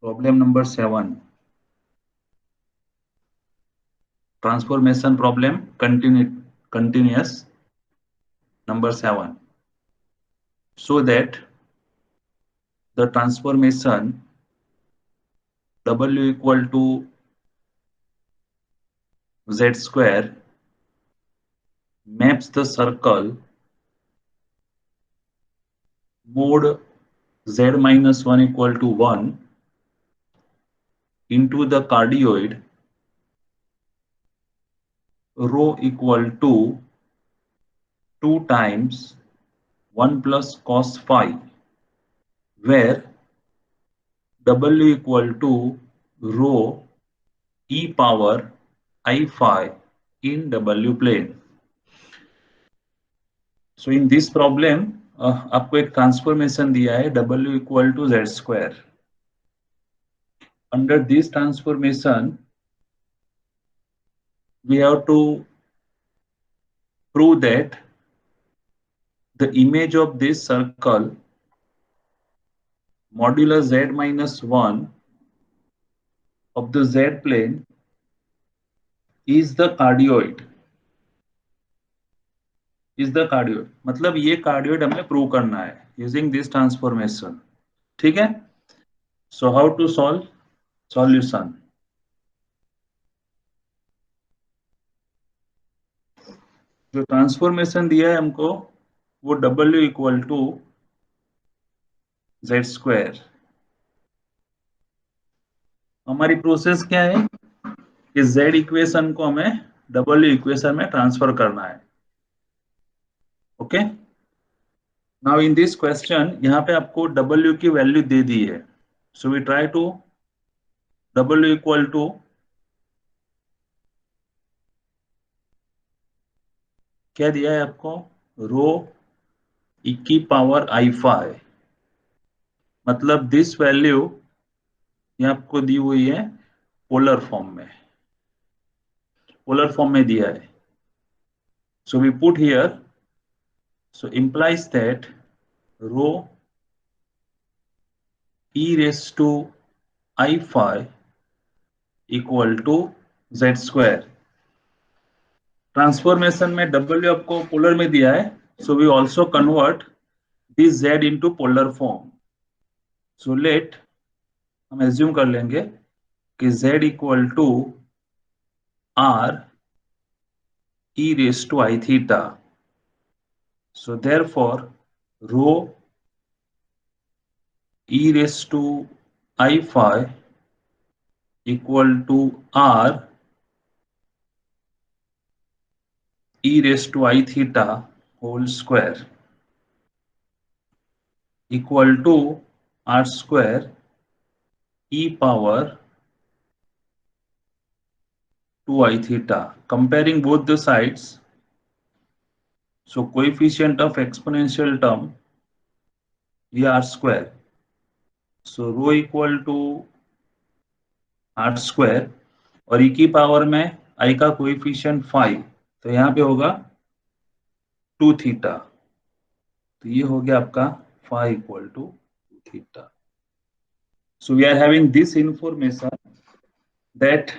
Problem number 7. Transformation problem continuous number 7. So that the transformation W equal to Z square maps the circle mode Z minus 1 equal to 1 into the cardioid rho equal to 2 times 1 plus cos phi, where W equal to rho e power I phi in W plane. So in this problem आपको एक transformation दिया है W equal to Z square. Under this transformation, we have to prove that the image of this circle modulus Z minus 1 of the Z plane is the cardioid. मतलब ये cardioid हमें prove करना है using this transformation. ठीक है? So how to solve? Solution. जो transformation दिया है हमको वो W equal to Z square. हमारी प्रोसेस क्या है कि Z इक्वेशन को हमें W इक्वेशन में ट्रांसफर करना है. Okay. Now in this question यहाँ पे आपको W की वैल्यू दे दी है. So we try to W equal to क्या दिया है आपको रो e की पावर I phi. मतलब दिस वैल्यू ये आपको दी हुई है पोलर फॉर्म में दिया है. So we put here, so implies that rho e raised to I phi equal to Z square. Transformation में W आपको पोलर में दिया है, so we also convert this Z into polar form. So let हम assume कर लेंगे कि Z equal to R e raised to I theta. So therefore rho e raised to I phi equal to R e raised to I theta whole square equal to R square e power 2 I theta. Comparing both the sides, so coefficient of exponential term ये R square, so rho equal to R square और e की power में I का coefficient 5, तो यहाँ पे होगा 2 theta. तो ये हो गया आपका phi equal to 2 theta. So we are having this information that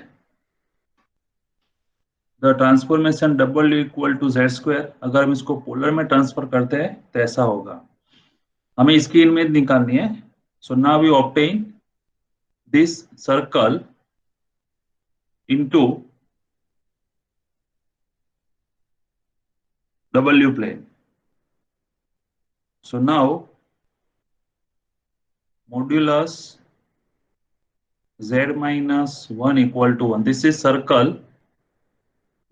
the transformation W equal to Z square, अगर हम इसको पोलर में ट्रांसफर करते हैं तो ऐसा होगा. हमें इसकी इमेज निकालनी है. So now we obtain this circle into W plane. So now modulus Z minus 1 equal to 1. This is circle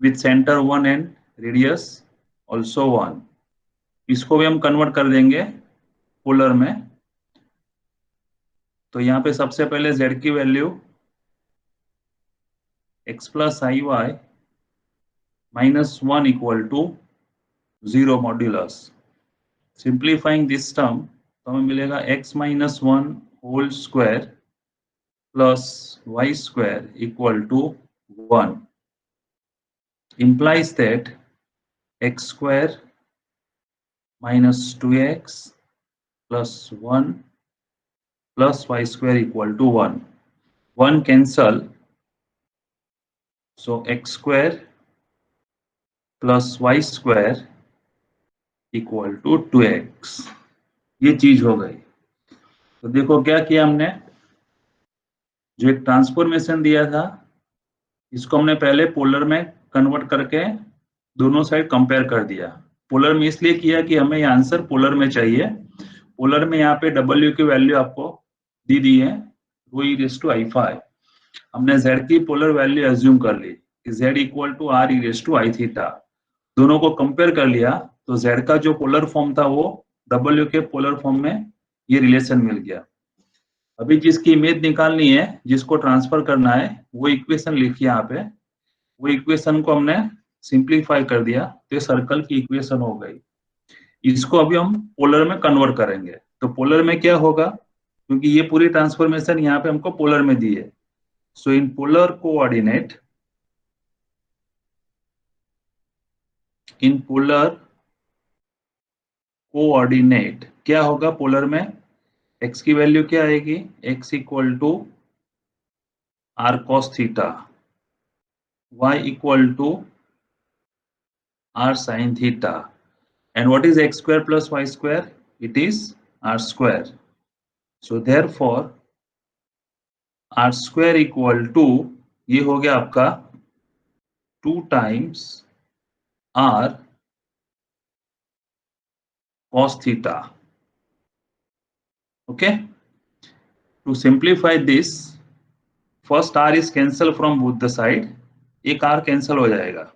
with center 1 and radius also 1. इसको भी हम कन्वर्ट कर देंगे पोलर में. तो यहाँ पे सबसे पहले Z की value x plus IY minus 1 equal to 0 modulus. Simplifying this term, तो हमें मिलेगा x minus 1 whole square plus y square equal to 1. Implies that x square minus 2x plus 1 plus y square equal to 1. 1 cancel, so x square plus y square equal to 2x। ये चीज हो गई। तो देखो क्या किया हमने, जो एक ट्रांसफॉर्मेशन दिया था इसको हमने पहले पोलर में कन्वर्ट करके दोनों साइड कंपेयर कर दिया। पोलर में इसलिए किया कि हमें ये आंसर पोलर में चाहिए। पोलर में यहाँ पे W की वैल्यू आपको दी है रो ई रेस टू आई 5। हमने Z की पोलर वैल्यू एज्यूम कर ली कि Z equal to r e raise to i theta. दोनों को कंपेयर कर लिया तो Z का जो पोलर फॉर्म था वो W के पोलर फॉर्म में ये रिलेशन मिल गया। अभी जिसकी इमेज निकालनी है, जिसको ट्रांसफर करना है, वो इक्वेशन लिखिए यहाँ पे। वो इक्वेशन को हमने सिंप्लीफाई कर दिया तो ये सर्कल की इक्वेशन हो गई। इसको अभी हम पोलर में कन्वर्ट करेंगे। तो पोलर में क्या होगा, क्योंकि ये पूरी ट्रांसफॉर्मेशन यहाँ पे हमको पोलर में दी है। So in polar coordinate, in polar coordinate क्या होगा पोलर में, x की वैल्यू क्या आएगी, x equal to r cos theta, y equal to r sin theta, and what is x square plus y square, it is r square. So therefore r square equal to, ये हो गया आपका 2 times r cos theta. Okay, to simplify this, first r is cancel from both the side, एक r cancel हो जाएगा,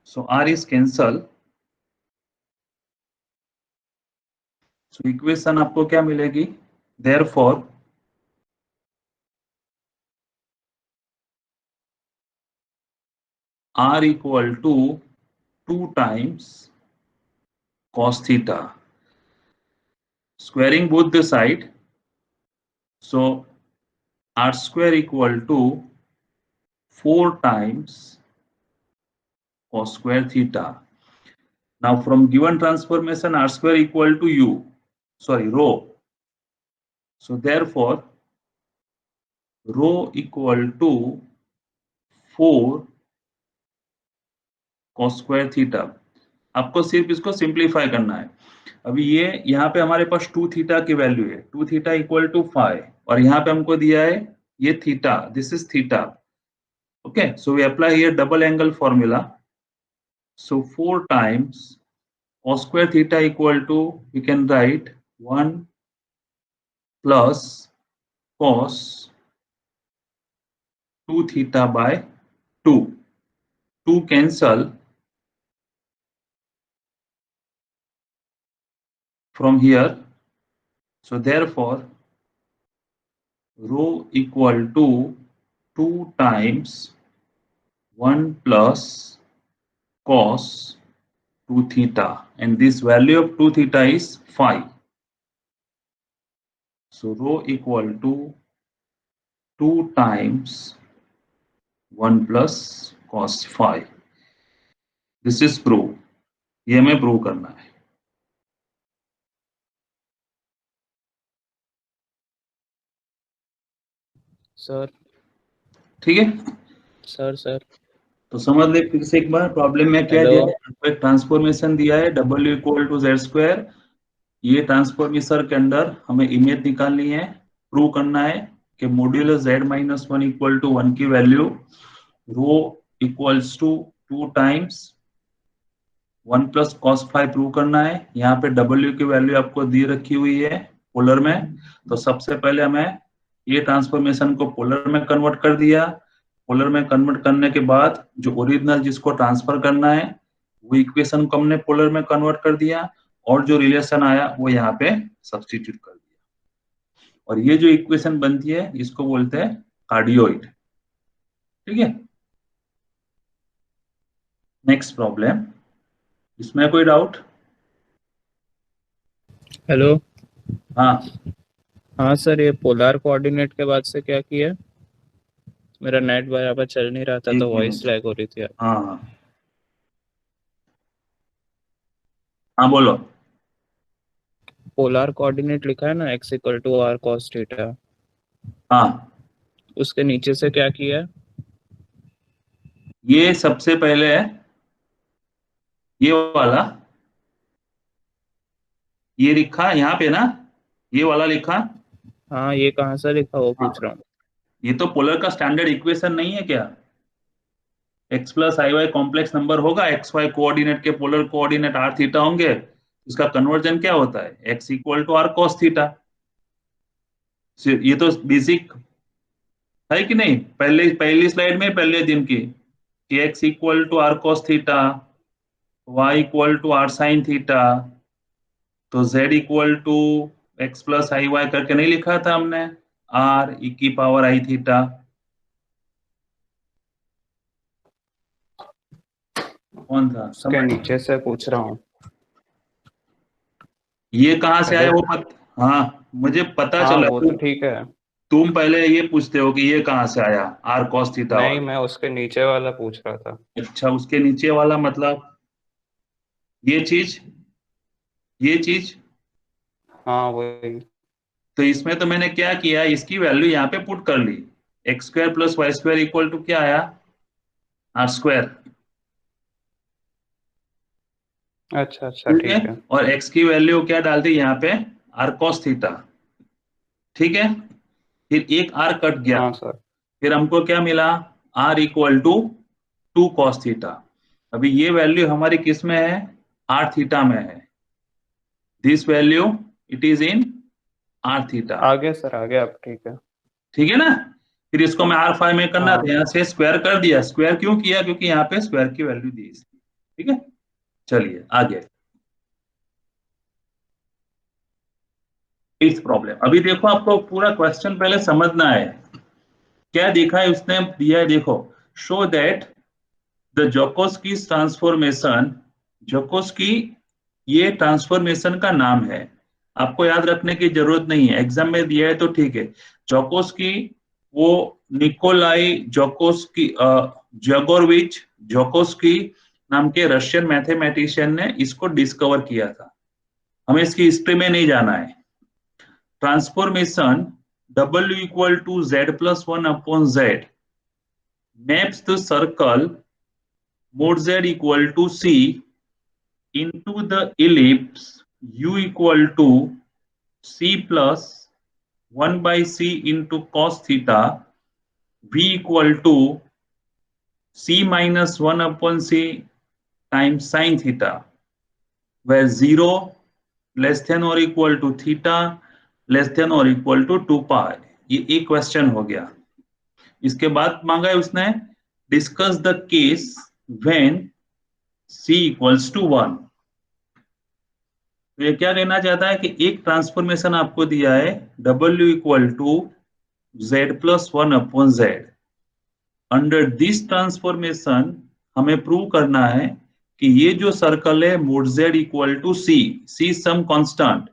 so r is cancel. So equation आपको क्या मिलेगी, therefore r equal to 2 times cos theta, squaring both the side, so r square equal to 4 times cos square theta. Now from given transformation r square equal to rho. So therefore rho equal to 4 cos square theta. आपको सिर्फ इसको simplify करना है। अभी ये यहाँ पे हमारे पास 2 थीटा की वैल्यू है, 2 थीटा इक्वल टू 5, और यहाँ पे हमको दिया है ये theta, this is theta. Okay, so we apply here double angle formula. So 4 times cos square theta equal to, we can write 1 plus cos 2 theta by 2. 2 cancel from here. So therefore rho equal to 2 times 1 plus cos 2 theta, and this value of 2 theta is 5. So rho equal to 2 times 1 plus cos 5. This is proof. ये हमें prove करना है। Sir ठीक है sir तो समझ ले फिर से एक बार, प्रॉब्लम में क्या दिया है, एक ट्रांसफॉर्मेशन दिया है W equal to Z square. ये ट्रांसफॉर्मेशन के अंदर हमें इमेज निकालनी है, प्रूव करना है कि modulus z minus 1 equal to 1 की value rho equals to 2 times 1 plus cos 5 prove करना है। यहाँ पे W की वैल्यू आपको दी रखी हुई है पोलर में। तो सबसे पहले हमें ये ट्रांसफॉर्मेशन को पोलर में कन्वर्ट कर दिया। पोलर में कन्वर्ट करने के बाद जो ओरिजिनल जिसको ट्रांसफर करना है वो इक्वेशन को हमने पोलर में कन्वर्ट कर दिया, और जो रिलेशन आया वो यहाँ पे सब्स्टिट्यूट कर दिया, और ये जो इक्वेशन बनती है इसको बोलते हैं कार्डियोइड। ठीक है, नेक्स्ट प्रॉब्लम, इसमें कोई डाउट? हेलो। हाँ सर, ये पोलर कोऑर्डिनेट के बाद से क्या किया, मेरा नेट बराबर चल नहीं रहा था तो वॉइस लैग हो रही थी। हाँ हाँ बोलो। पोलर कोऑर्डिनेट लिखा है ना, x equal to r cos theta, हाँ, उसके नीचे से क्या किया है? ये सबसे पहले ये वाला, ये लिखा यहाँ पे ना, ये वाला लिखा। हाँ, ये कहाँ से लिखा वो हाँ, पूछ रहा हूँ। ये तो पोलर का स्टैंडर्ड इक्वेशन नहीं है क्या? X plus i y complex number होगा, एक्स वाई कोऑर्डिनेट के पोलर कोऑर्डिनेट आर थीटा होंगे, इसका कन्वर्जन क्या होता है? X equal to r cos theta. ये तो बेसिक है कि नहीं? पहले पहली स्लाइड में पहले दिन की, कि x equal to r cos theta, y equal to r sine theta, तो z equal to x plus i y करके नहीं लिखा था हमने, आर ई की पावर आई थीटा। कौन था उसके समझ? नीचे से पूछ रहा हूँ ये कहाँ से पहले। आया वो हाँ, मुझे पता हाँ, चला। वो तो ठीक है। तुम पहले ये पूछते हो कि ये कहाँ से आया, आर कॉस थीटा नहीं, वाला। मैं उसके नीचे वाला पूछ रहा था। अच्छा, उसके नीचे वाला मतलब ये चीज, ये चीज। हाँ, वही। तो इसमें तो मैंने क्या किया, इसकी वैल्यू यहाँ पे पुट कर ली। X square plus y square equal to क्या आया? R square. अच्छा अच्छा, ठीक है, ठीक है। और एक्स की वैल्यू क्या डाल दी यहाँ पे? R cos theta. ठीक है, फिर एक आर कट गया, हाँ सर। फिर हमको क्या मिला? R equal to 2 cos theta. अभी ये वैल्यू हमारी किस में है? आर थीटा में है। This value it is in are theta. आगे सर, आगे आप, ठीक है। ठीक है ना? फिर इसको मैं आर फाइव में करना था, हाँ। यहाँ से स्क्वायर कर दिया। स्क्वायर क्यों किया? क्योंकि यहाँ पे स्क्वायर की वैल्यू दी इसकी। ठीक है, चलिए आगे इस प्रॉब्लम। अभी देखो, आपको पूरा क्वेश्चन पहले समझना है। क्या देखा है उसने? दिया है देखो, शो दैट द जोकोस्की ट्रांसफॉर्मेशन। जोकोस्की ये ट्रांसफॉर्मेशन का नाम है, आपको याद रखने की जरूरत नहीं है, एग्जाम में दिया है तो ठीक है। जोकोस्की वो निकोलाई जोकोस्की जेगोरविच जोकोस्की नाम के रशियन मैथमेटिशियन ने इसको डिस्कवर किया था। हमें इसकी हिस्ट्री में नहीं जाना है। Transformation W equal to Z plus 1 upon Z maps the circle mod Z equal to C into the ellipse U equal to C plus 1 by C into cos theta V equal to C minus 1 upon C times sin theta, where 0 less than or equal to theta less than or equal to 2 pi। ये एक question हो गया। इसके बाद मांगा है उसने, discuss the case when C equals to 1। तो ये क्या कहना चाहता है कि एक ट्रांसफॉर्मेशन आपको दिया है W equal to Z plus 1 upon Z। Under this transformation हमें प्रूव करना है कि ये जो सर्कल है mod Z equal to C some constant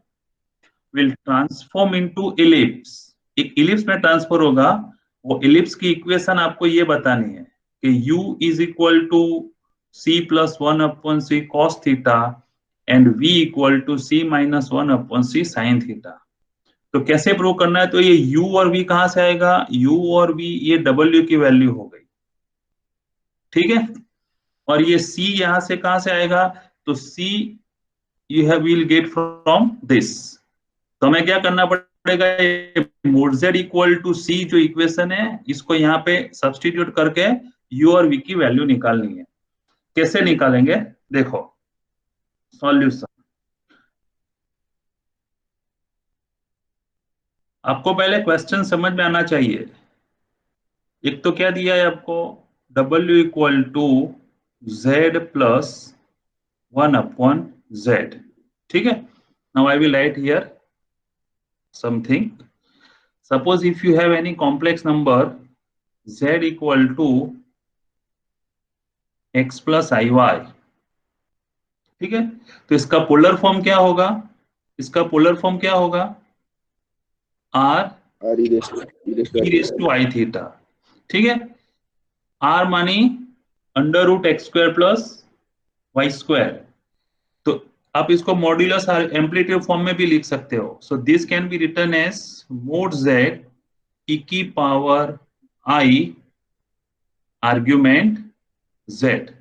will transform into ellipse. एक इलिप्स में ट्रांसफर होगा। वो इलिप्स की इक्वेशन आपको ये बतानी है कि U is equal to C plus 1 upon C cos theta and V equal to C minus 1 upon C sin theta. तो कैसे प्रूव करना है? तो ये U और V कहां से आएगा? U और V ये W की वैल्यू हो गई। ठीक है, और ये C यहां से कहां से आएगा? तो C you have will get from this. तो हमें क्या करना पड़ेगा? Mod Z equal to C जो इक्वेशन है, इसको यहाँ पे सब्सटीट्यूट करके U और V की वैल्यू निकालनी है। कैसे निकालेंगे? देखो सॉल्यूशन। आपको पहले क्वेश्चन समझ में आना चाहिए। एक तो क्या दिया है आपको? W equal to Z plus 1 upon Z। ठीक है, now I will write here something. Suppose if you have any complex number Z equal to x plus i y. ठीक है, तो इसका पोलर फॉर्म क्या होगा? इसका पोलर फॉर्म क्या होगा? r e raise to i theta. ठीक है, r मानी under root x square plus y square. तो आप इसको मॉड्यूलस एम्पलीट्यूड फॉर्म में भी लिख सकते हो. So this can be written as mod z e की पावर आई आर्ग्यूमेंट जेड.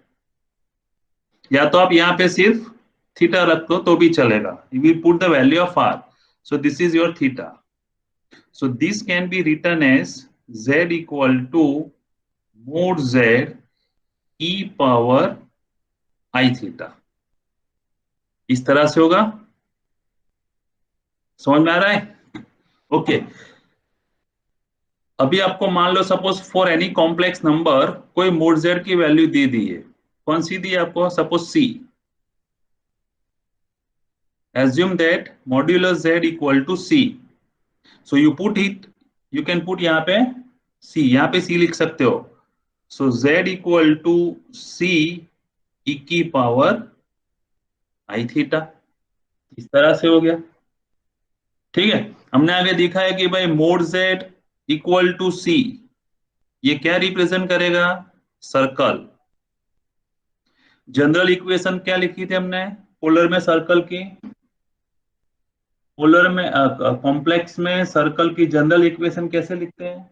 या तो आप यहाँ पे सिर्फ थीटा रख दो तो भी चलेगा. We put the value of r. So this is your theta. So this can be written as z equal to mod z e power i theta. इस तरह से होगा. समझ में आ रहा है? ओके. अभी आपको मान लो suppose for any complex number कोई मोड z की वैल्यू दे दी है. कौन सी दी है आपको? Suppose c. assume that modulus z equal to c. so you put it, you can put यहाँ पे c, यहाँ पे c लिख सकते हो. so z equal to c e की पावर आई थीटा. इस तरह से हो गया. ठीक है. हमने आगे दिखा है कि भाई mod z equal to c ये क्या रिप्रेजेंट करेगा? सर्कल. जनरल इक्वेशन क्या लिखी थी हमने पोलर में सर्कल की? पोलर में कॉम्प्लेक्स में सर्कल की जनरल इक्वेशन कैसे लिखते हैं?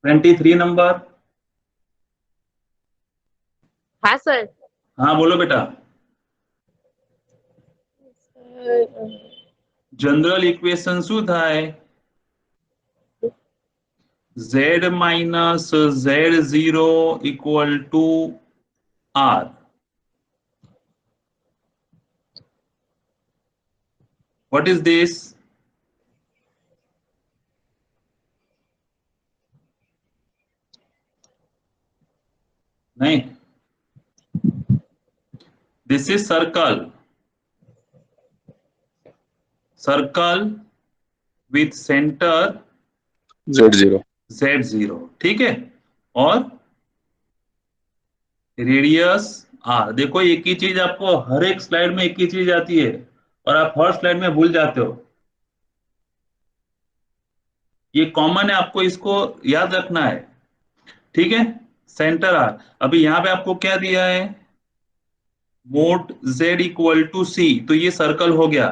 23 नंबर. हाँ सर. हाँ बोलो बेटा. जनरल इक्वेशन શું થાય? z minus z0 equal to r. What is this? नहीं. This is circle. Circle with center z0. z0. ठीक है. और रेडियस r. देखो एक ही चीज आपको हर एक स्लाइड में एक ही चीज आती है और आप हर स्लाइड में भूल जाते हो. ये कॉमन है, आपको इसको याद रखना है. ठीक है. Centre r. अभी यहां पे आपको क्या दिया है? Mod z equal to C. तो ये सर्कल हो गया.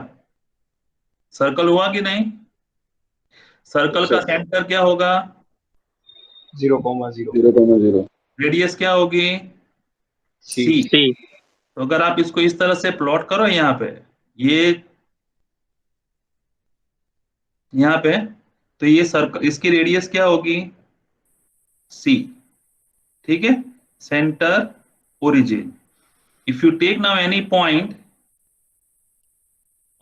सर्कल हुआ कि नहीं? सर्कल का सेंटर क्या होगा? 0,0. रेडियस क्या होगी? c. c. तो अगर आप इसको इस तरह से प्लॉट करो यहाँ पे, ये यहाँ पे, तो ये सर्कल, इसकी रेडियस क्या होगी? c. ठीक है. Centre origin. If you take now any point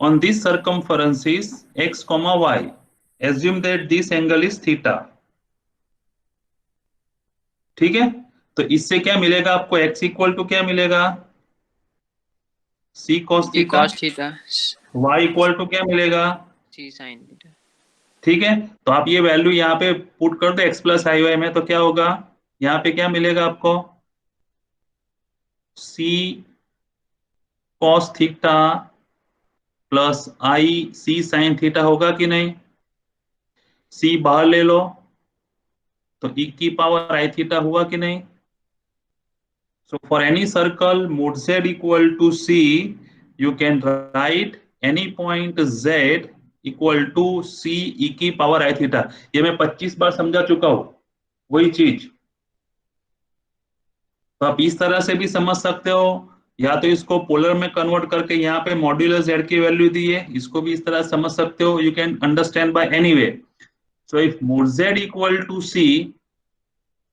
on this circumferences x comma y, assume that this angle is theta. ठीक है. तो इससे क्या मिलेगा आपको? x इक्वल टू क्या मिलेगा? c cos theta. y equal to क्या मिलेगा? c sin theta. ठीक है. तो आप ये वैल्यू यहाँ पे पुट कर दो x प्लस आई वाई में, तो क्या होगा? यहाँ पे क्या मिलेगा आपको? c cos थीटा प्लस आई सी साइन थीटा होगा कि नहीं? c बाहर ले लो तो e की पावर आई थीटा हुआ कि नहीं? So for any circle mod z equal to c, you can write any point z equal to c e की पावर आई थीटा. ये मैं 25 बार समझा चुका हूं वही चीज. तो आप इस तरह से भी समझ सकते हो, या तो इसको पोलर में कन्वर्ट करके यहाँ पे मॉड्यूलस z की वैल्यू दी है, इसको भी इस तरह समझ सकते हो. You can understand by any way. So if mod z equal to c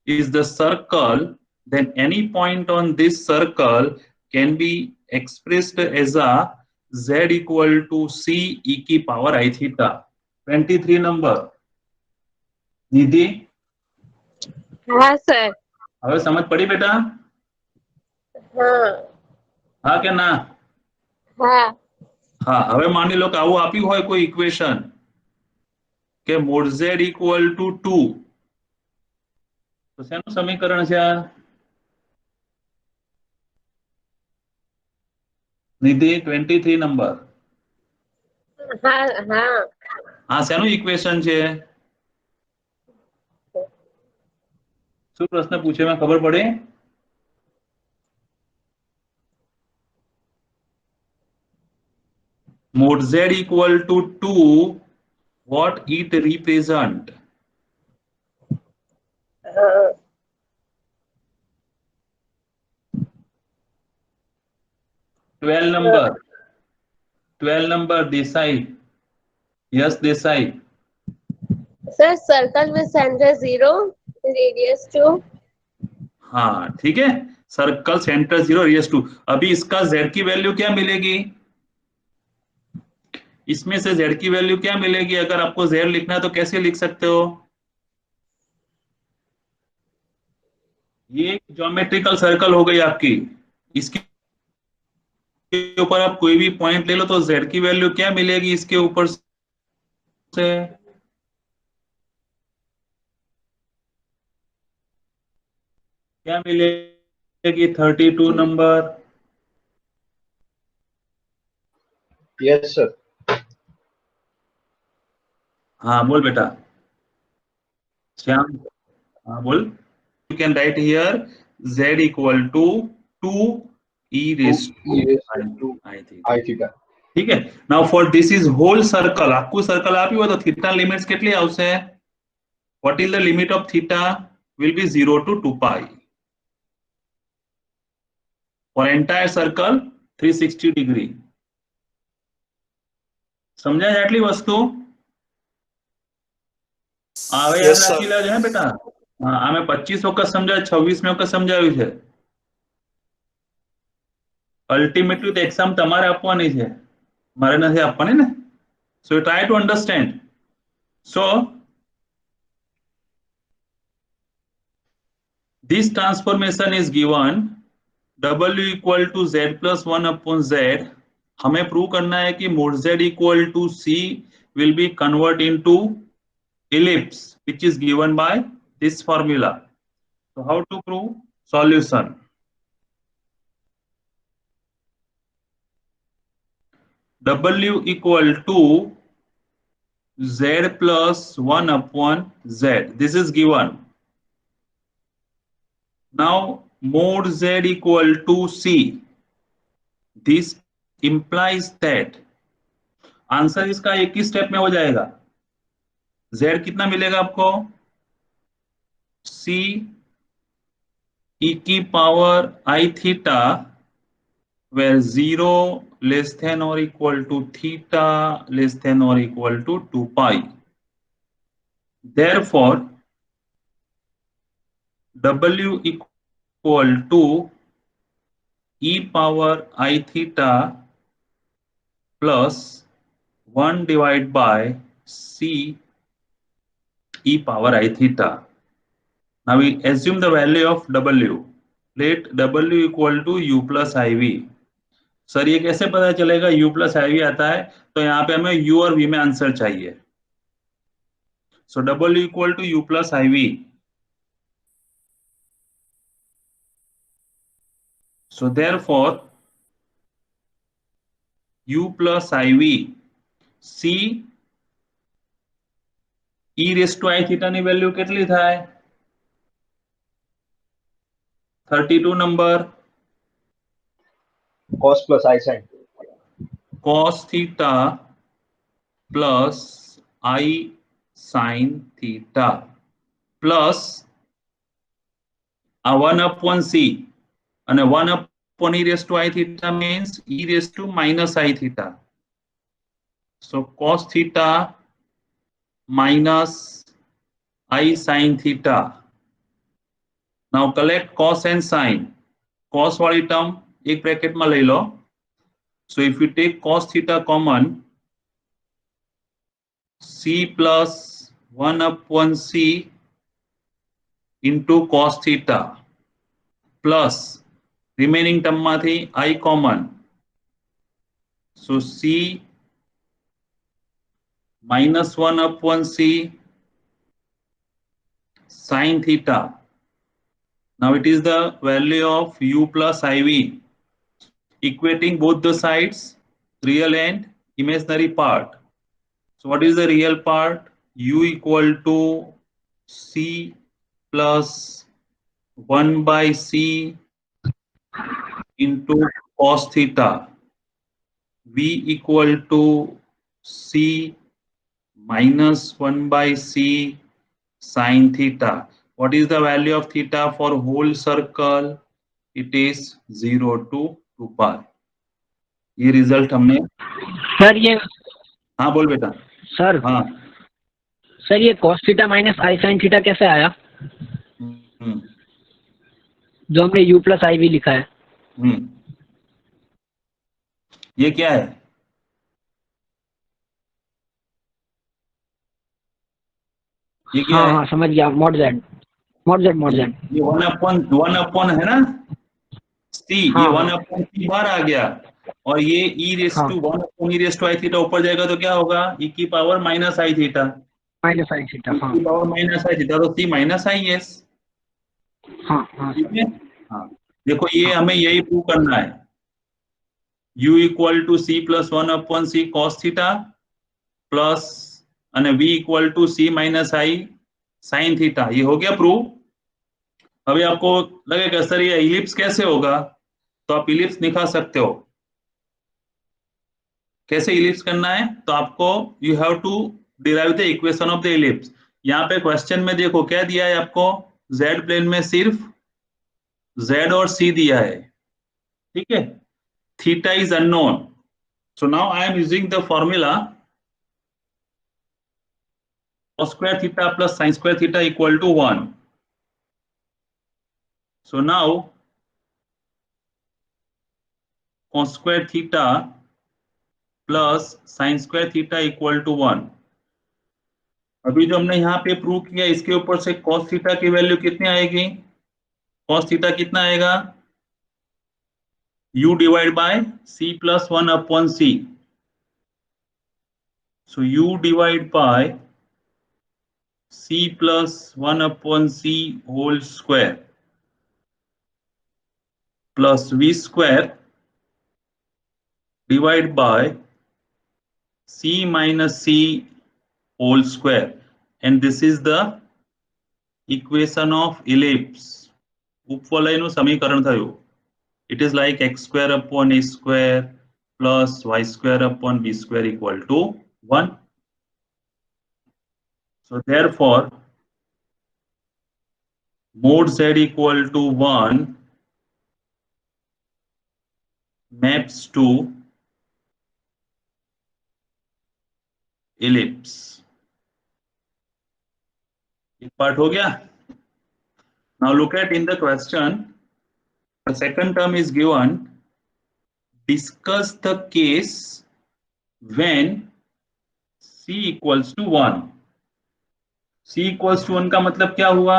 is the circle, then any point on this circle can be expressed as a z equal to c e की power i theta. 23 number. निधि हाँ sir. હવે સમજ પડી બેટા? हाँ. હા કે ના? हाँ. હા. હવે માની લો કે આવું આપ્યું હોય કોઈ ઇક્વેશન કે mod z equal to 2, તો શેનું સમીકરણ છે આ? નિધિ 23 નંબર. हाँ. हाँ. આ શેનું ઇક્વેશન છે? શું પ્રશ્ન પૂછે મેં ખબર પડે? mod z equal to 2, what it represent? हाँ 12 number, 12 number Desai. Yes, Desai. Sir circle में सेंटर 0 रेडियस 2 हाँ ठीक है, सर्कल सेंटर 0 रेडियस 2। अभी इसका z की वैल्यू क्या मिलेगी, इसमें से z की वैल्यू क्या मिलेगी? अगर आपको z लिखना है तो कैसे लिख सकते हो? ये ज्योमेट्रिकल सर्कल हो गई आपकी, इसके ऊपर आप कोई भी पॉइंट ले लो तो z की वैल्यू क्या मिलेगी इसके ऊपर से? क्या मिलेगी 32 नंबर? Yes, sir. हाँ बोल बेटा श्याम, हाँ बोल। You can write here z equal to 2 e raise E raised to i थी, I theta. ठीक है। Now for this is whole circle, आपको सर्कल આપી હોય તો થીટા લિમિટ્સ કેટલી આવશે? what is the limit of theta? will be 0 to 2 pi for entire circle 360 degree. સમજાય આટલી વસ્તુ? હવે યાદ રાખી લેજો હે બેટા। હા આમે 25 વખત સમજાય, 26 વખત સમજાવ્યું છે। અલ્ટિમેટલી તો એક્ઝામ તમારે આપવાની છે, મારે નથી આપવાની ને। so try to understand. so this transformation is given w equal to z plus 1 upon z। हमें प्रूव करना है कि mod z equal to c will be convert into ellipse which is given by this formula. So how to prove? Solution. W equal to z plus 1 upon z. This is given. Now mod z equal to c. This implies that answer इसका एक ही step में हो जाएगा। z कितना मिलेगा आपको? c e की power i theta where 0 less than or equal to theta less than or equal to 2 pi. Therefore, w equal to e power I theta plus 1 divided by c e power I theta. Now we assume the value of w. Let w equal to u plus iv. Sir ये कैसे पता चलेगा u plus iv आता है? तो यहाँ पे हमें u और v में आंसर चाहिए। So w equal to u plus iv. So therefore u plus iv c e raised to I theta ની વેલ્યુ કેટલી થાય? 32 number Cos plus I sin. cos theta plus I sin theta plus a 1 upon c and 1 upon e raised to I theta means e raised to minus I theta. So cos theta minus I sin theta. Now collect cos and sin. Cos वाली term एक bracket में ले लो। So if you take cos theta common, c plus 1 upon c into cos theta plus remaining term માંથી I common. So c minus 1 upon c sin theta. Now it is the value of u plus iv, equating both the sides, real and imaginary part. So what is the real part? U equal to c plus 1 by c into cos theta. V equal to C minus 1 by C sin theta. What is the value of theta for whole circle? It is 0 to 2 pi. ये result हमने, sir ये हाँ बोल बेटा। Sir हाँ sir ये cos theta minus i sine theta कैसे आया, जो हमने u प्लस आई भी लिखा है? ये क्या है? ये क्या हाँ है? हाँ समझ गया, मॉड जेड ये 1/1 है ना, सी, ये हाँ 1/c बाहर आ गया, और ये e रेस हाँ to 1 e raise to i theta ऊपर जाएगा तो क्या होगा? e की power minus i theta, minus i theta. e हाँ की पावर माइनस आई थीटा, तो c माइनस आई एस। हाँ हाँ ठीक है, हाँ देखो ये हमें यही प्रूव करना है, u equal to c plus 1/c cos theta plus અને v equal to c minus i sine theta. ये हो गया प्रूव। अभी आपको लगेगा सर ये इलिप्स कैसे होगा, तो आप इलिप्स दिखा सकते हो। कैसे इलिप्स करना है, तो आपको you have to derive the equation of the ellipse. यहाँ पे क्वेश्चन में देखो क्या दिया है आपको, z प्लेन में सिर्फ z और c दिया है, ठीक है, theta is unknown. So now I am using the formula cos square theta plus sin square theta equal to 1. So now cos square theta plus sin square theta equal to 1. अभी जो हमने यहाँ पे prove किया इसके ऊपर से cos theta की वैल्यू कितनी आएगी? cos थीटा कितना आएगा? u divide by c plus 1/c. So u divide by c plus 1/c whole square plus v square divide by c minus c whole square, and this is the equation of ellipse. ઉપવલયનું સમીકરણ થયું. It is like x square upon a square plus y square upon b square equal to 1. So therefore mod z equal to 1 maps to ellipse. एक part हो गया. Now look at in the question, the second term is given. Discuss the case when c equals to 1. c equals to 1 का मतलब क्या हुआ?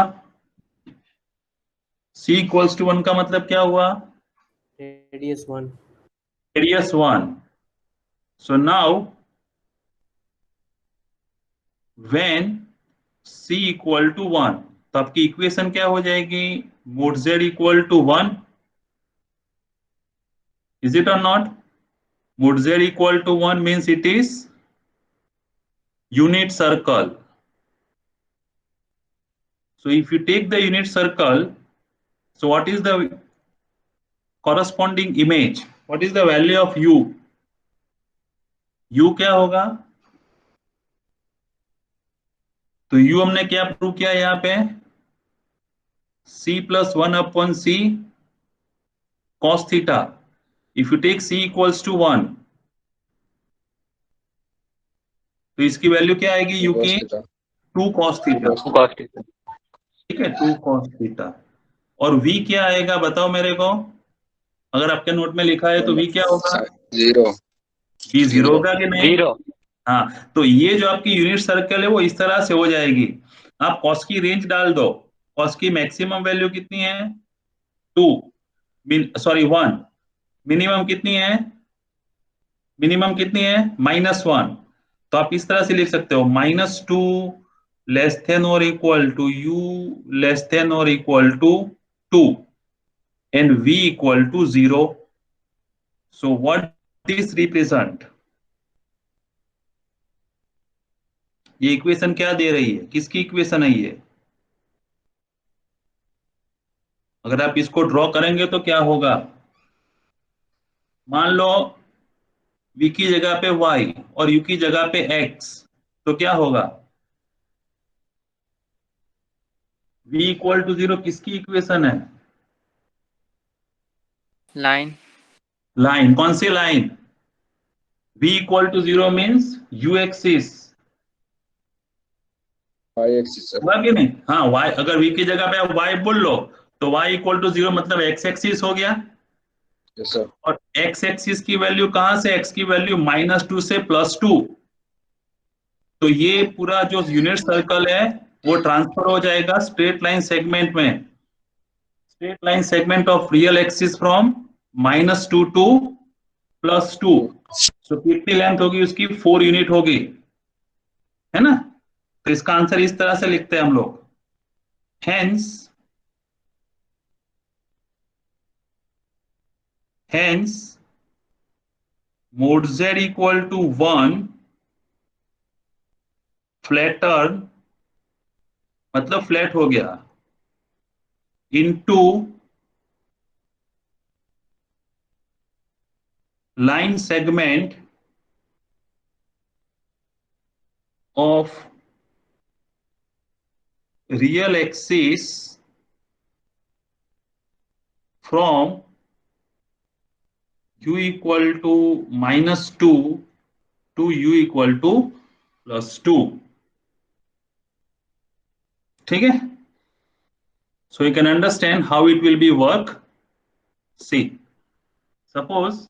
c equals to 1 का मतलब क्या हुआ? Radius 1. Radius 1. So now when c equal to 1, तो आपकी इक्वेशन क्या हो जाएगी? mod z equal to 1. Is it or not? Mod z equal to 1 means it is unit circle. So if you take the unit circle, so what is the corresponding image? What is the value of u? u क्या होगा? तो u हमने क्या prove किया यहाँ पे? c plus 1/c cos theta. If you take c equals to 1, तो इसकी वैल्यू क्या आएगी u की? 2 cos theta. ठीक है, 2 cos theta. और v क्या आएगा बताओ मेरे को, अगर आपके नोट में लिखा है तो v क्या होगा? 0. v 0 होगा कि नहीं? 0. हाँ, तो ये जो आपकी यूनिट सर्कल है वो इस तरह से हो जाएगी. आप कॉस की रेंज डाल दो. कॉस की मैक्सिमम वैल्यू कितनी है? 2, सॉरी 1. मिनिमम कितनी है? मिनिमम कितनी है? -1. तो आप इस तरह से लिख सकते हो -2 लेस देन और equal to u less than और equal to 2 and v equal to 0. So what this represent? ये इक्वेशन क्या दे रही है? किसकी इक्वेशन है ये? अगर आप इसको ड्रॉ करेंगे तो क्या होगा? मान लो v की जगह पे y और u की जगह पे x, तो क्या होगा? v इक्वल टू 0 किसकी इक्वेशन है? लाइन लाइन, कौन सी line? v equal to 0 means u axis, y axis sir. हुआ कि नहीं? हाँ, y, अगर v की जगह पे आप y बोल लो तो y इक्वल टू 0 मतलब x एक्सिस हो गया। Yes sir. और x एक्सिस की वैल्यू कहां से? x की वैल्यू -2 से +2, तो ये पूरा जो यूनिट सर्कल है वो ट्रांसफर हो जाएगा स्ट्रेट लाइन सेगमेंट में, straight line segment of real axis from -2 to +2। तो कितनी लेंथ होगी उसकी? 4 यूनिट होगी, है ना? तो इसका आंसर इस तरह से लिखते हैं हम लोग, hence mod z equal to 1 flatter, मतलब फ्लैट हो गया, into line segment of real axis from u equal to -2 to u equal to +2। ठीक है? So you can understand how it will be work. See, suppose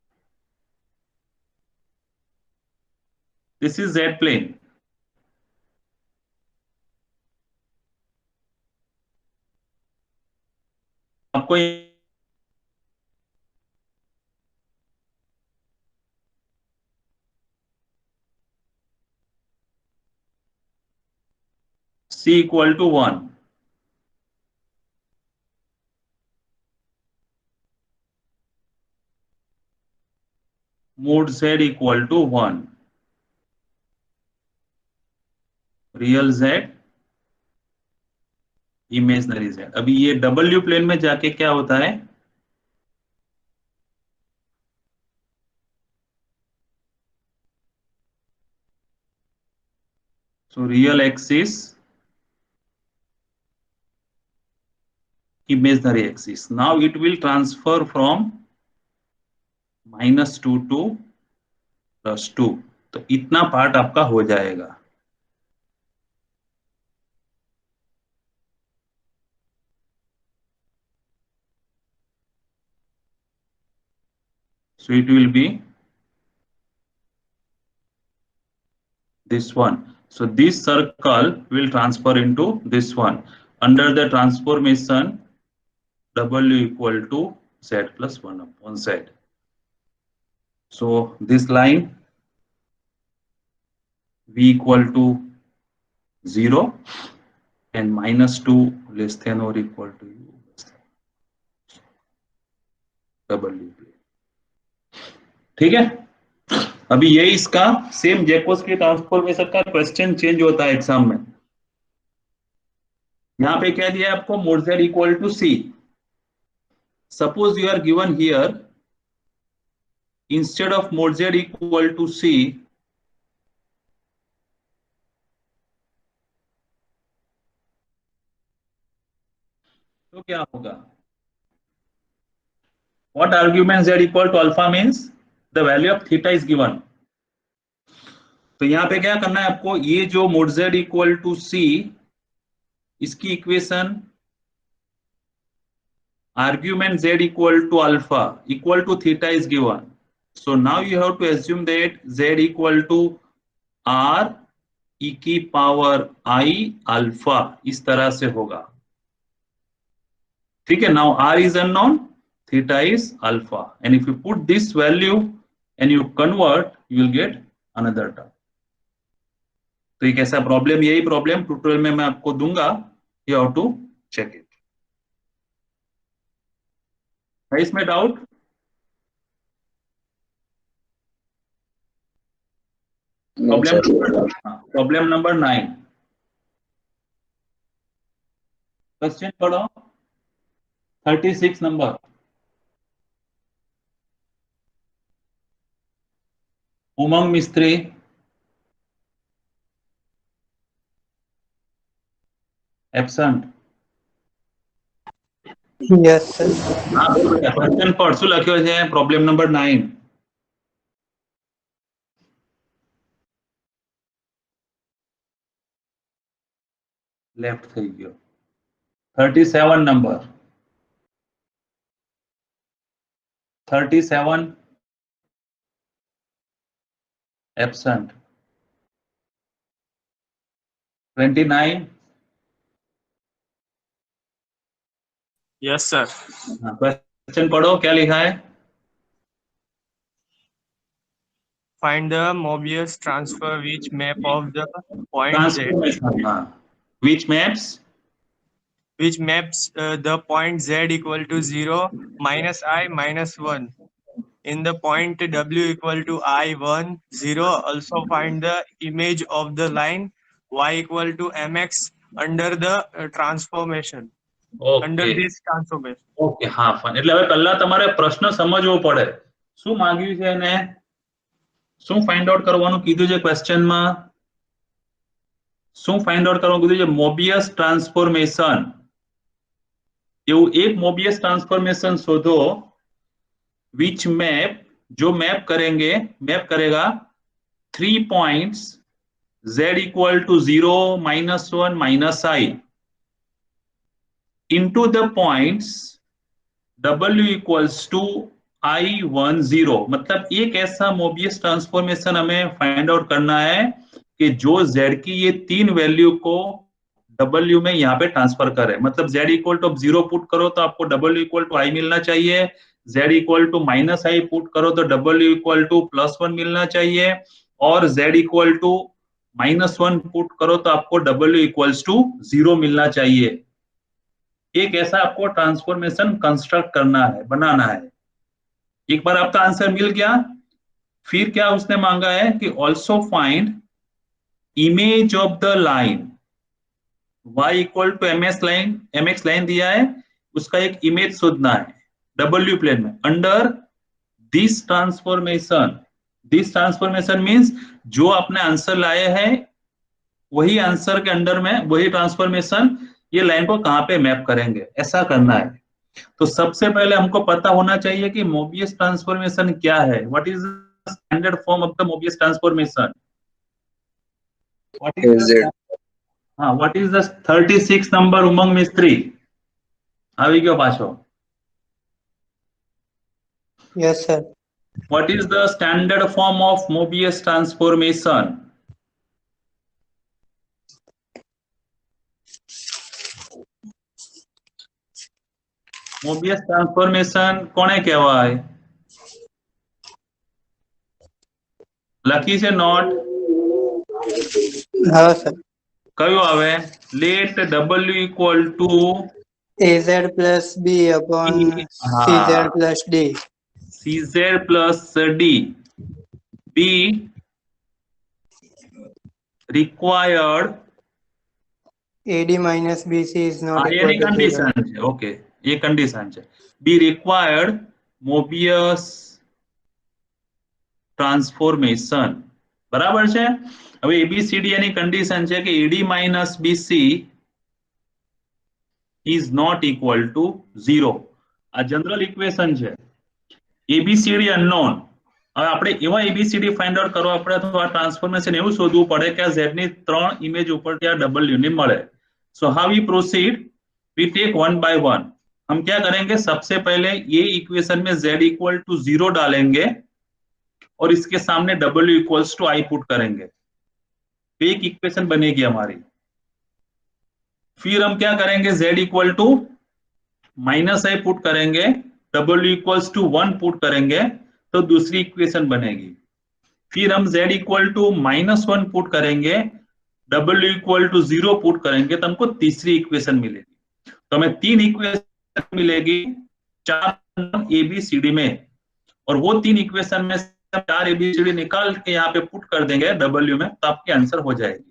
this is z plane, आपको c equal to 1, mod z equal to 1, real z imaginary z। अभी ये w plane में जाके क्या होता है? So real axis, imaginary axis. Now it will transfer from -2 to +2, तो इतना पार्ट आपका हो जाएगा। So it will be this one. So this circle will transfer into this one. Under the transformation, w equal to z plus 1 upon z. So this line v equal to 0 and -2 less than or equal to u w plane। ठीक है? अभी ये इसका same जैकोस्की transformation का question change होता है exam में। यहां पे क्या दिया है आपको? mod z equal to c। Suppose you are given here, instead of mod z equal to c, तो क्या होगा? What argument z equal to alpha means the value of theta is given। तो यहां पे क्या करना है आपको? ये जो mod z equal to c, इसकी equation argument z equal to alpha equal to theta is given। So now you have to assume that z equal to r e की पावर i अल्फा, इस तरह से होगा। ठीक है? Now r is unknown, theta is alpha, and if you put this value and you convert, you will get another term। तो एक ऐसा प्रॉब्लम, यही प्रॉब्लम ट्यूटोरियल में मैं आपको दूंगा, you have to check it. है इसमें डाउट? प्रॉब्लम नंबर 9, क्वेश्चन पढ़ो 36 नंबर। उमंग मिस्त्री, एब्सेंट। Yes, sir. हाँ क्वेश्चन पर શું લખ્યો છે પ્રોબ્લેમ નંબર 9? લેફ્ટ થઈ ગયો। 37 number, 37 absent. 29 yes sir. Question पढ़ो, क्या लिखा है? Find the Mobius transfer which map of the point Z transformation, हाँ, which maps which maps the point Z equal to 0 minus I minus 1 in the point W equal to I1 0. Also find the image of the line Y equal to mx under the transformation. Under okay this transformation. Okay, હા fine. એટલે હવે પહેલા તમારે પ્રશ્ન સમજવો પડે, શું માંગ્યું છે એને, શું ફાઇન્ડ આઉટ કરવાનું કીધું છે ક્વેશ્ચનમાં, શું ફાઇન્ડ આઉટ કરવાનું કીધું છે? મોબિયસ ટ્રાન્સફોર્મેશન। એવું એક મોબિયસ ટ્રાન્સફોર્મેશન શોધો which map, जो मैप करेंगे, मैप करेगा 3 points Z equal to 0 minus 1 minus I into the points W equals to I10। मतलब एक ऐसा मोबियस ट्रांसफॉर्मेशन हमें फाइंड आउट करना है कि जो Z की ये 3 वैल्यू को W में यहाँ पे ट्रांसफर करे। मतलब Z इक्वल टू 0 पुट करो तो आपको W इक्वल टू I मिलना चाहिए, Z equal to minus I put करो तो W इक्वल टू +1 मिलना चाहिए, और Z इक्वल टू -1 पुट करो तो आपको W इक्वल्स टू 0 मिलना चाहिए। एक ऐसा आपको ट्रांसफॉर्मेशन कंस्ट्रक्ट करना है, बनाना है। एक बार आपका आंसर मिल गया, फिर क्या उसने मांगा है कि also find image of the line y equal to mx line दिया है, उसका एक इमेज शोधना है W प्लेन में under this transformation. This transformation means जो आपने आंसर लाए हैं वही आंसर के अंडर में वही ट्रांसफॉर्मेशन ये लाइन को कहां पे मैप करेंगे, ऐसा करना है। तो सबसे पहले हमको पता होना चाहिए कि मोबियस ट्रांसफॉर्मेशन क्या है। What is the standard form of the Mobius transformation? Z। हाँ, व्हाट इज द 36 नंबर उमंग मिस्त्री આવી ગયો પાછો। Yes, sir. What is the standard form of Mobius transformation? Mobius transformation કોને કહેવાય? લખી છે નોટ? हाँ, sir. કયું આવે? Let W equal to AZ plus B upon CZ plus D. CZ plus D be required AD minus BC is not any equal to 0. Condition છે। Okay, એ condition છે। be required Mobius transformation, બરાબર છે। હવે ABCD એની condition છે કે AD minus BC is not equal to 0। આ general equation છે। ABCD unknown, હવે આપણે એવા ABCD ફાઇન્ડ આઉટ કરવા પડે તો આ ટ્રાન્સફોર્મેશન એવું શોધવું પડે કે આ Z ની 3 ઇમેજ ઉપરથી આ W ની મળે। So how we proceed? We take one by one. हम क्या करेंगे, सबसे पहले ये इक्वेशन में Z इक्वल टू 0 डालेंगे और इसके सामने W equals to I put करेंगे, तो एक इक्वेशन बनेगी हमारी। फिर हम क्या करेंगे, Z equal to -I put करेंगे, W इक्वल्स टू 1 पुट करेंगे तो दूसरी इक्वेशन बनेगी। फिर हम Z इक्वल टू -1 पुट करेंगे, W इक्वल टू 0 पुट करेंगे तो हमको तीसरी इक्वेशन मिलेगी। तो हमें 3 इक्वेशन मिलेगी 4 ABCD में, और वो 3 इक्वेशन में 4 ABCD निकाल के यहाँ पे पुट कर देंगे W में, तो आपकी आंसर हो जाएगी।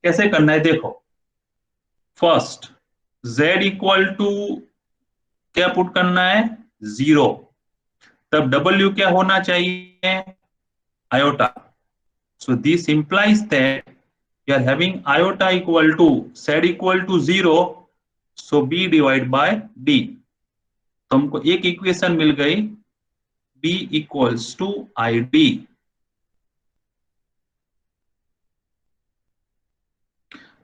कैसे करना है देखो, फर्स्ट Z इक्वल टू क्या पुट करना है, 0, तब W क्या होना चाहिए, iota. So this implies that we are having iota equal to z equal to 0, so b divided by d. तो हमको एक इक्वेशन मिल गई b equals to id.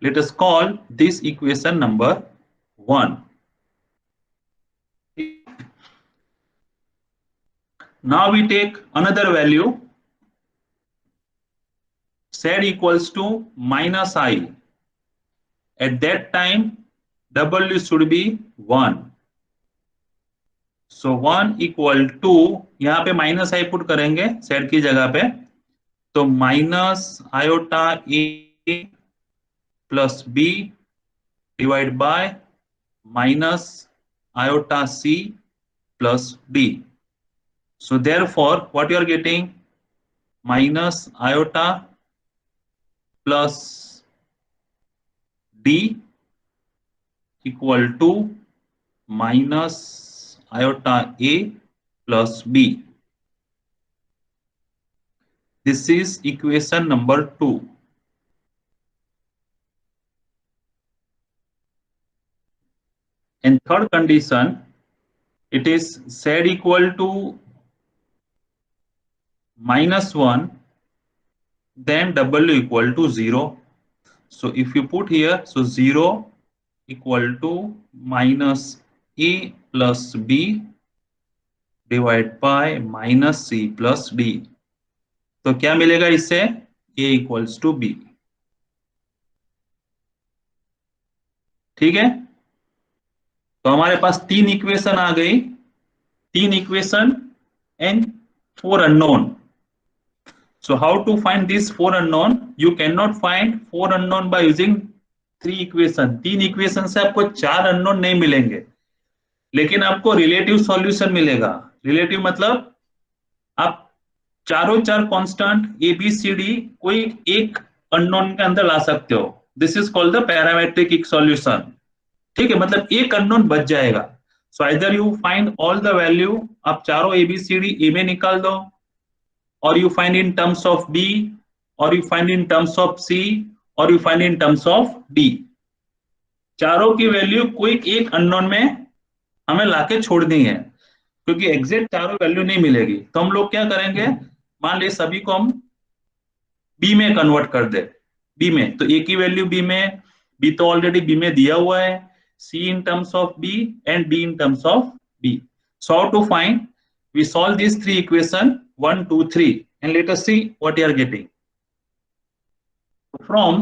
Let us call this equation number 1. Now we take another value z equals to minus I. At that time w should be 1. So 1 equal to, यहाँ पे minus I put करेंगे z की जगह पे, तो minus iota a plus b divide by minus iota c plus d. So therefore what you are getting, minus iota plus d equal to minus iota a plus b. This is equation number 2. In third condition, it is z equal to minus 1, then w equal to 0. So if you put here, so 0 equal to minus a plus b divided by minus c plus d. तो क्या मिलेगा इससे, a equals to b. ठीक है, तो हमारे पास 3 equation आ गई, 3 equation and 4 unknown. So how to find these 4 unknown? You cannot find 4 unknown by using 3 equation. 3 equation से आपको 4 unknown नहीं मिलेंगे, लेकिन आपको रिलेटिव सॉल्यूशन मिलेगा. रिलेटिव मतलब आप चारों 4 constant A B C D कोई एक अननोन के अंदर ला सकते हो. This is called the parametric solution. ठीक है, मतलब एक अननोन बच जाएगा. So either you find all the value, आप चारों ए बी सी डी ए में निकाल दो, और you find in terms of b, और you find in terms of c, और you find in terms of d. चारों की वैल्यू कोई एक अननोन में हमें लाके छोड़नी है, क्योंकि एग्जैक्ट चारों वैल्यू नहीं मिलेगी. तो हम लोग क्या करेंगे, मान ले सभी को हम बी में कन्वर्ट कर दे. बी में तो ए की वैल्यू बी में, बी तो ऑलरेडी बी में दिया हुआ है, c in terms of b and d in terms of b. So how to find, we solve this 3 equation 1 2 3 and let us see what you are getting. From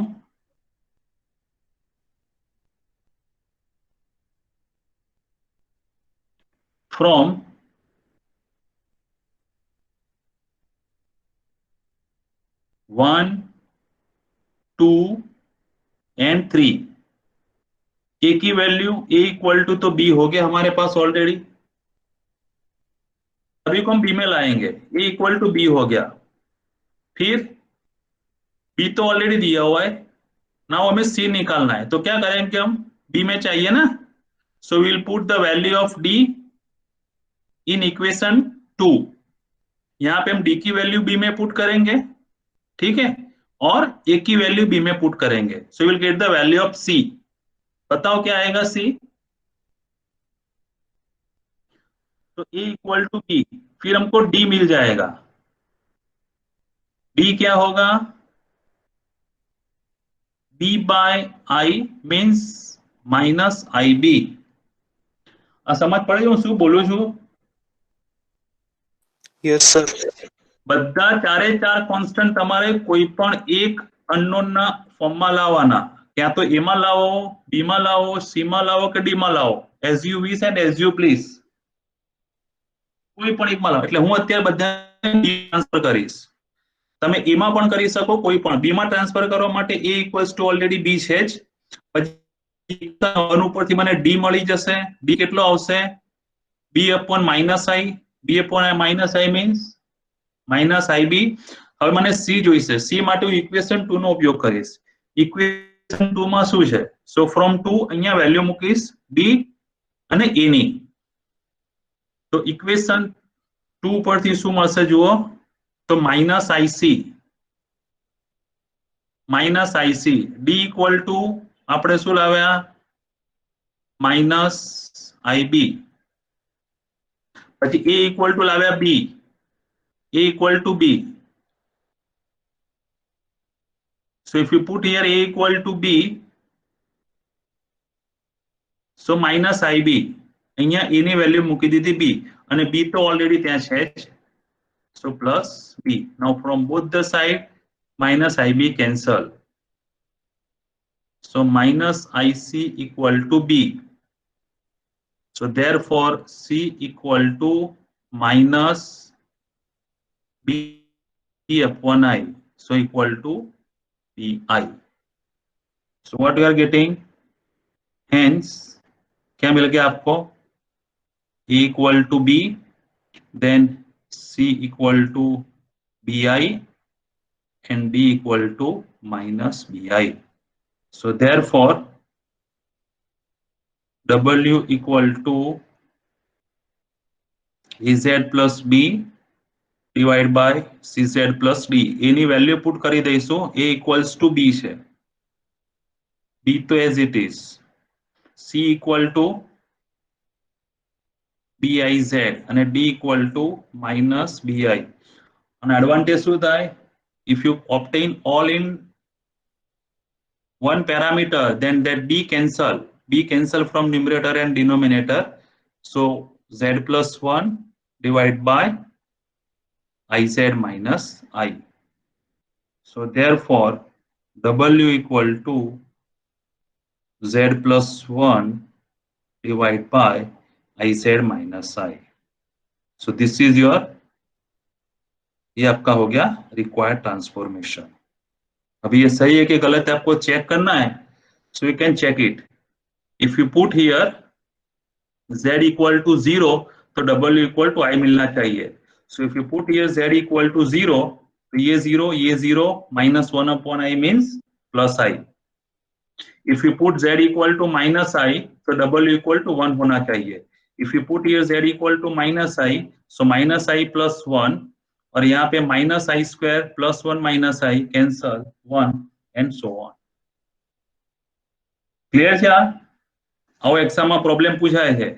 1 2 and 3, ए की value A equal to तो B हो गया हमारे पास already, अभी को हम B में लाएंगे. ए इक्वल टू बी हो गया, फिर बी तो ऑलरेडी दिया हुआ है, नाउ हमें सी निकालना है. तो क्या करेंगे हम, बी में चाहिए ना, so we will put the value of D in equation 2. यहां पे हम डी की वैल्यू बी में पुट करेंगे, ठीक है, और ए की वैल्यू बी में पुट करेंगे. So will get the value of c. बताओ क्या आएगा सी, तो ए इक्वल टू बी, फिर हमको डी मिल जाएगा. डी क्या होगा, B by I means minus I B. समझ पड़े હું શું બોલું છું? Yes sir. બધા ચારે ચાર કોન્સ્ટન્ટ તમારે કોઈ પણ એક અનનોન ના ફોર્મમાં લાવવાના, ક્યાં તો એ માં લાવો, બી માં લાવો, સી માં લાવો કે ડી માં લાવો, as you wish and as you please. કોઈ પણ એક માં લાવો. એટલે હું અત્યારે બધા ડી ટ્રાન્સફર કરીશ, તમે એ માં પણ કરી શકો, કોઈ પણ બી માં ટ્રાન્સફર કરવા માટે એ ઇક્વલ્સ ટુ ઓલરેડી બી છે જ, પછી 1 ઉપરથી મને ડી મળી જશે. ડી કેટલો આવશે, બી અપોન માઇનસ આઈ, બી અપોન માઇનસ આઈ મીન્સ માઇનસ આઈ બી. હવે મને સી જોઈશે, સી માટે હું ઇક્વેશન 2 નો ઉપયોગ કરીશ. ઇક્વેશન 2 માં શું છે, સો ફ્રોમ 2 અહીંયા વેલ્યુ મૂકીશ ડી અને એ ની. તો ઇક્વેશન 2 પરથી શું મળશે જુઓ, तो minus IC D equal to આપણે શું લાવ્યા માઇનસ આઈબી પછી a ઇક્વલ ટુ લાવ્યા b a equal to b. So if you put here a equal to b, so minus ib, અહીંયા a ની વેલ્યુ મૂકી દીધી b અને b તો ઓલરેડી ત્યાં છે જ, so plus b. Now from both the side minus ib cancel, so minus ic equal to b. So therefore c equal to minus b upon I, so equal to pi. So what you are getting? Hence क्या मिल गया आपको? A equal to b, then c equal to bi and d equal to minus bi. So therefore w equal to az plus b divided by cz plus d. a ની value put કરી દઈશું. a equals to b છે, d તો as it is, c equal to biz અને d equal to minus bi. અને advantage શું થાય? if you obtain all in one parameter, then that b cancel from numerator and denominator, so z plus 1 divided by iz minus I. So therefore w equal to z plus 1 divided by iz minus I. So this is your, ये आपका हो गया required transformation. अभी ये सही है कि गलत है आपको चेक करना है, so you can check it. If you put here z equal to 0, तो w equal to I मिलना चाहिए. So if you put here z equal to 0, तो ये 0 minus 1 upon I means plus I. If you put z equal to minus I, तो w equal to 1 होना चाहिए. If you put here z equal to minus I, so minus I plus 1, और यहाँ पे minus I square plus 1 minus I cancel 1 and so on. Clear છે? આ આવો એક્ઝામમાં પ્રોબ્લેમ પૂછાય છે.